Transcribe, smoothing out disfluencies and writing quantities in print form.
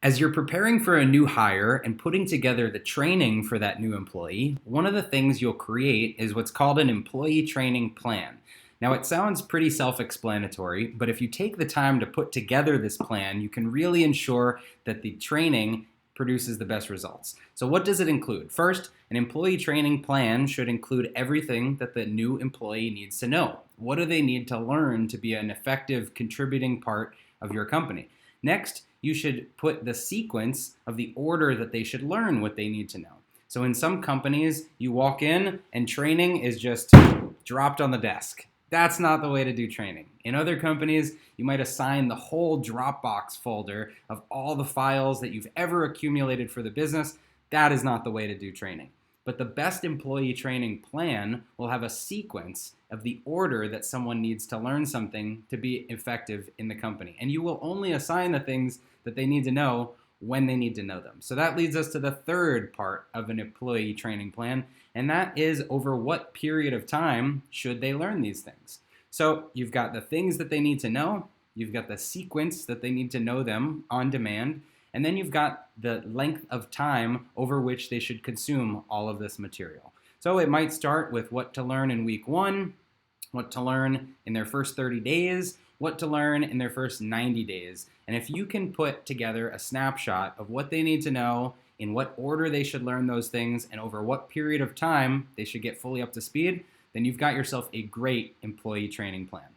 As you're preparing for a new hire and putting together the training for that new employee, one of the things you'll create is what's called an employee training plan. Now, it sounds pretty self explanatory, but if you take the time to put together this plan, you can really ensure that the training produces the best results. So, what does it include? First, an employee training plan should include everything that the new employee needs to know. What do they need to learn to be an effective contributing part of your company? Next, you should put the sequence of the order that they should learn what they need to know. So in some companies, you walk in and training is just dropped on the desk. That's not the way to do training. In other companies, you might assign the whole Dropbox folder of all the files that you've ever accumulated for the business. That is not the way to do training. But the best employee training plan will have a sequence of the order that someone needs to learn something to be effective in the company. And you will only assign the things that they need to know when they need to know them. So that leads us to the third part of an employee training plan, and that is over what period of time should they learn these things. So you've got the things that they need to know, you've got the sequence that they need to know them on demand, and then you've got the length of time over which they should consume all of this material. So it might start with what to learn in week 1, what to learn in their first 30 days, what to learn in their first 90 days. And if you can put together a snapshot of what they need to know, in what order they should learn those things, and over what period of time they should get fully up to speed, then you've got yourself a great employee training plan.